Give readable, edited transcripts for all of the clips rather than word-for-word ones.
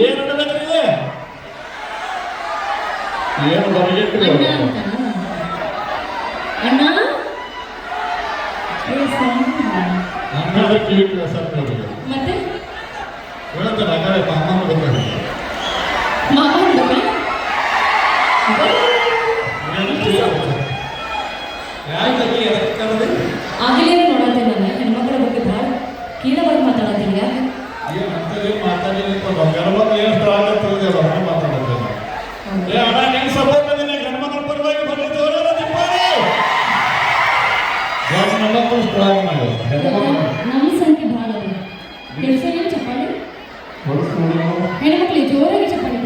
ಏನು ನಡೆದ್ರಿ ಏನು ಬರಲಿಕ್ಕೆ ಅಣ್ಣ ಅಣ್ಣದ ಕಿವಿ ಸರ್ ಮತ್ತೆ ಹೇಳ್ತಾರೆ ಅದೇ ಅಮ್ಮ ಬರ್ತಾರೆ ಮಾಮ ಆಗಲೇ ನೋಡತ್ತೆ ನಾನು ಹೆಣ್ಮಕ್ಳ ಬಗ್ಗೆ ಭಾಳ ಕೀಳವಾಗಿ ಮಾತಾಡತ್ತೀನಿ ಯಾಕೆ ನಮ್ಮ ಸಂಖ್ಯೆ ಭಾಳ ಅದ ಕೆಲಸ ಏನು ಚಪ್ಪಾಳೆ ಹೆಣ್ಮಕ್ಳಿಗೆ ಜೋರಾಗಿ ಚಪ್ಪಾಳೆ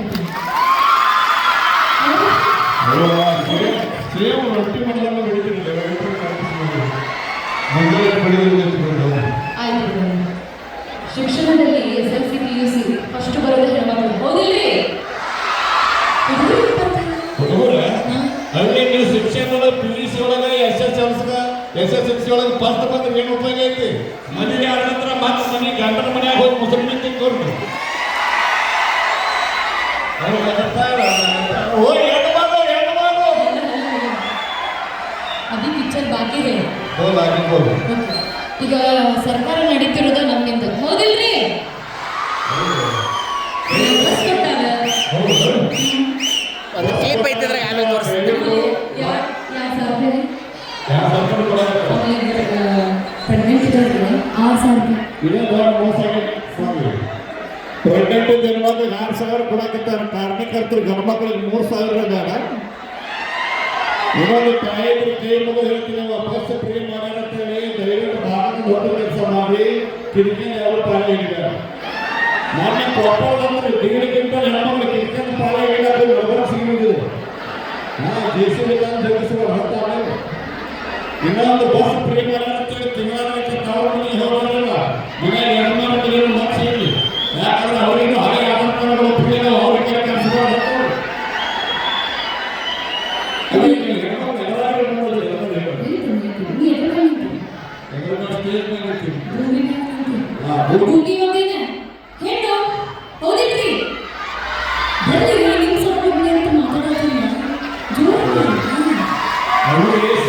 ಆಯ್ತು ಶಿಕ್ಷಣದಲ್ಲಿ SSLC PUC ಫಸ್ಟ್ ಬರೋದು ಹೆಣ್ಮಕ್ಳು ಹೌದಿಲ್ರಿ ನೀವು ಶಿಕ್ಷಣ PUC ಒಳಗೆ SSLC ಒಳಗೆ ಫಸ್ಟ್ ಬಂದ್ರೆ ಏನು ಉಪಯೋಗ ಐತಿ ಮದುವೆ ಆದ ನಂತರ ಮತ್ತೆ ಮನೆ ಗಂಡನ ಮನೆಯಾಗ ಹೋಗಿ ಮುಸಲ್ಮಾನ್ ತಿಂಕೋರು ಅದೇ ಪಿಕ್ಚರ್ ಬಾಕಿ ಇದೆ ಈಗ ಸರ್ಕಾರ ನಡೀತಿರೋದು ನಮ್ಮಿಂದ ಹೌದಿಲ್ರಿ ಪ್ರೆಗ್ನೆಂಟ್ ಜನ್ಮದ 6,000 ಕೊಡಕತ್ತಾರ ಕಾರ್ಮಿಕರ್ತರು ಗಂಡ್ಮಕ್ಳಿಗೆ 3,000 ಬೇಡ ಇನ್ನೊಂದು ತಾಯಿದ್ರು ಕೈ ಮಗು ಹೇಳ್ತೀನಿ ವಾಪಸ್ ಫ್ರೀ ಮಾಡ್ಯಾರ ಅಂತೇಳಿ ದಯವಿಟ್ಟು ಭಾಳ ದೊಡ್ಡ ಕೆಲಸ ಮಾಡಿ ಕಿರಿಕಿನ ಯಾವ ಪಾಳೆ ಹಿಡಿದಾರೆ ಮೊನ್ನೆ ಕೊಪ್ಪಳದಂದ್ರೆ ಡಿಗ್ರಿಗಿಂತ ಹೆಣ್ಮಕ್ಳು ಕಿರಿಕಿನ ಪಾಳೆ ಹಿಡಿದಾರೆ ಒಬ್ಬರ ಸಿಗಿದ್ರು JCB ಜಗಿಸುವ ಹೊತ್ತಾನೆ ಇನ್ನೊಂದು ಬಸ್ ಫ್ರೀ ಮಾಡ್ಯಾರ ಅಂತೇಳಿ ತಿಂಗಳ ತಾವು ಹೋಗೋದಿಲ್ಲ ಮನೆಯ ಹೆಣ್ಮಕ್ಳಿಗೆ ಮತ್ ಸಿಗಲಿ ಯಾಕಂದ್ರೆ ಅವರಿಗೂ ಹಳೆ ಆಭರಣಗಳು ಫ್ರೀನ ಅವ್ರಿಗೆ ಕೆಲಸ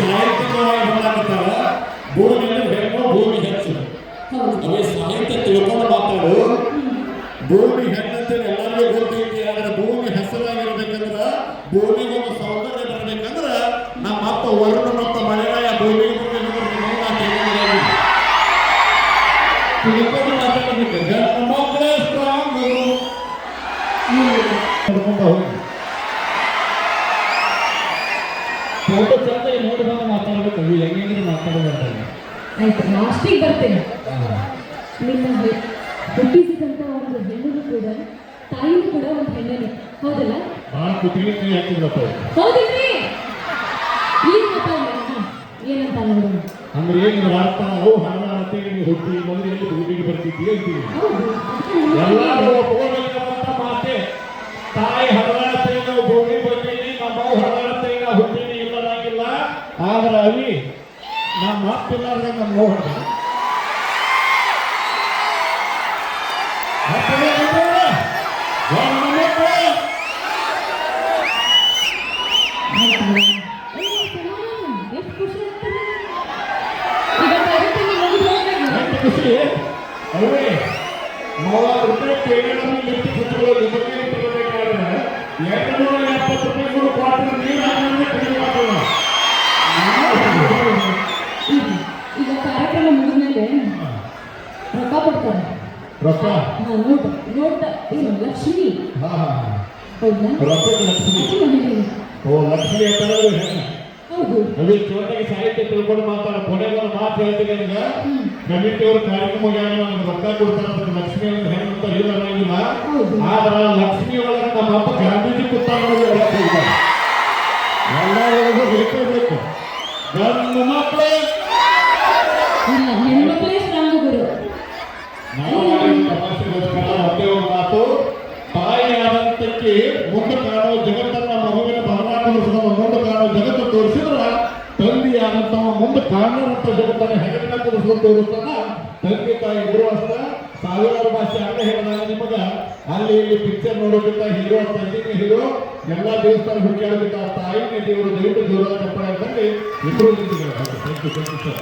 ಸಾಹಿತ್ಯವಾಗಿ ಮಾತಾಡ್ತಾರ ಭೂಮಿ ಹೆಣ್ಣು ಭೂಮಿ ಹೆಚ್ಚು ಅದೇ ಸಾಹಿತ್ಯ ತಿಳ್ಕೊಂಡು ಮಾತಾಡು ಭೂಮಿ ಹೆಣ್ಣಂತೇಳಿ ಎಲ್ಲರಿಗೂ ಗೊತ್ತೈತಿ ಆದ್ರೆ ಭೂಮಿ ಹೆಸರಾಗಿರ್ಬೇಕಂದ್ರ ಭೂಮಿಗೊಂದು ಸೌಂದರ್ಯ ಬರಬೇಕಂದ್ರ ನಮ್ಮ ಅಪ್ಪ ವರುಣ ಮತ್ತು ಮಳೆರಾಯ ಭೂಮಿ ತಿಳ್ಕೊಂಡು ಮಾತಾಡಬೇಕು ಗಂಡ ಮಕ್ಕಳೇ ಸ್ಟ್ರಾಂಗ್ ಫೋಟೋ ಚಂದ ನೋಡಿ ಬಂದು ಮಾತಾಡ್ಬೇಕು ಹೆಂಗೆ ಮಾತಾಡೋದು ಆಯ್ತು ಲಾಸ್ಟಿಗೆ ಬರ್ತೇನೆ ನಿಮ್ಮ ಹುಟ್ಟಿಸಿದಂತ ಒಂದು ಹೆಣ್ಣು ಕೂಡ ತಾಯಿನೂ ಕೂಡ ಒಂದು ಹೆಣ್ಣನೆ ಹೌದಲ್ಲ ಭಾಳ ಕುತ್ತಿಗೆ ಕೈ ಹಾಕಿದ್ರಪ್ಪ ಹೌದಿಲ್ರಿ ಈಗ ಏನಂತ ನೋಡೋಣ ಅಂದ್ರೆ ಏನು ಅರ್ಥ ಅವು ಹಣತೆ ಹುಟ್ಟಿ ಮೊದಲು ಎಲ್ಲಿ ಹುಟ್ಟಿಗೆ ಬರ್ತಿದ್ವಿ ಅಂತೀವಿ ಎಲ್ಲರೂ ಒಪ್ಕೋಬೇಕಂತ ಮಾತೆ ತಾಯಿ ಹರಳತೆಯಿಂದ ಭೂಮಿ ಬಂದೀನಿ ನಮ್ಮ ಹರಳತೆಯಿಂದ ಹುಟ್ಟಿನಿ ಇಲ್ಲದಾಗಿಲ್ಲ ಆದ್ರೆ ಅವಿ ನಮ್ಮ ಅಪ್ಪಿಲ್ಲಾರ್ದೆ ನಮ್ಮ ಮೋಹನ ಖುಷಿ ಅವೇ 30 ರೂಪಾಯಿ ಪೇಮೆಂಟ್ ಲಿಫ್ಟ್ ಕುತ್ಕೊಳ್ಳೋದು ಬಗ್ಗೆ ಇಟ್ಕೋಬೇಕಾದ್ರೆ 270 ರೂಪಾಯಿ ಕೂಡ ಕ್ವಾರ್ಟರ್ ನೀರು ಹಾಕಿದ್ರೆ ಕಡಿಮೆ ಆಗ್ತದ ಈಗ ಕಾರ್ಯಕ್ರಮ ಮುಗಿದ್ಮೇಲೆ ರೊಕ್ಕ ಕೊಡ್ತಾರೆ ರೊಕ್ಕ ನೋಟ್ ಏನು ಲಕ್ಷ್ಮಿ ಹೌದಾ ರೊಕ್ಕ ಲಕ್ಷ್ಮಿ ಓ ಲಕ್ಷ್ಮಿ ಅಂತಾರೆ ಹೌದು ಅದೇ ಚೋಟಾಗಿ ಸಾಹಿತ್ಯ ತಿಳ್ಕೊಂಡು ಮಾತಾಡ ಕೊನೆಗೆ ಒಂದು ಮಾತು ಹೇಳ್ತೀನಿ ಈಗ ಕಮಿಟಿ ಅವರು ಕಾರ್ಯಕ್ರಮ ನನಗೆ ರೊಕ್ಕ ಕೊಡ್ತಾರೆ ಲಕ್ಷ್ಮಿ ಅಂತ ಹೆಣ್ಣು ಅಂತ ಇಲ್ಲ ಆದ್ರೆ ಲಕ್ಷ್ಮಿ ಒಳಗೆ ನಮ್ಮ ಅಪ್ಪ ಗಾಂಧೀಜಿ ಕುತ್ತಾಡೋದು ಎಲ್ಲರಿಗೂ ಬೇಕೇಬೇಕು ಗಂಡು ಮಕ್ಕಳೇ ಹೆಣ್ಮಕ್ಳೇ ಸ್ಟ್ರಾಂಗ್ ಗುರು ನಾವು ತಮಾಷೆಗೋಸ್ಕರ ಒಂದೇ ಒಂದು ಮಾತು ತಾಯಿ ಆದಂತಕ್ಕೆ ಮುಂದೆ ಕಾಣೋ ಜಗತ್ತನ್ನ ಮಗುವಿನ ಭಗವಾನ್ ಮುಂದೆ ಕಾಣೋ ಜಗತ್ತು ತೋರಿಸಿದ್ರ ತಂದೆ ಆದಂತವ ಮುಂದೆ ಕಾಣುವಂತ ಜಗತ್ತನ್ನ ಹೆಗಲಿನ ತೋರಿಸ್ಕೊಂಡು ತೋರಿಸ್ತಾನ ತಂದೆ ತಾಯಿ ಇಬ್ಬರು ಅಷ್ಟ ಸಾವಿರಾರು ಭಾಷೆ ಅನ್ನ ಹೇಳಿದಾಗ ನಿಮಗ ಅಲ್ಲಿ ಇಲ್ಲಿ ಪಿಕ್ಚರ್ ನೋಡೋದಕ್ಕಿಂತ ಹೀರೋ ತಂದಿನಿ ಹೀರೋ ಎಲ್ಲ ದೇವಸ್ಥಾನ ಹುಡುಕಾಡೋದಕ್ಕಿಂತ ತಾಯಿನೇ ದೇವರು ದಯವಿಟ್ಟು ದೂರ ತಪ್ಪಡೆ ಅಂತಂದ್ರೆ ಇಬ್ಬರು ನಿಂತಿದ್ದಾರೆ.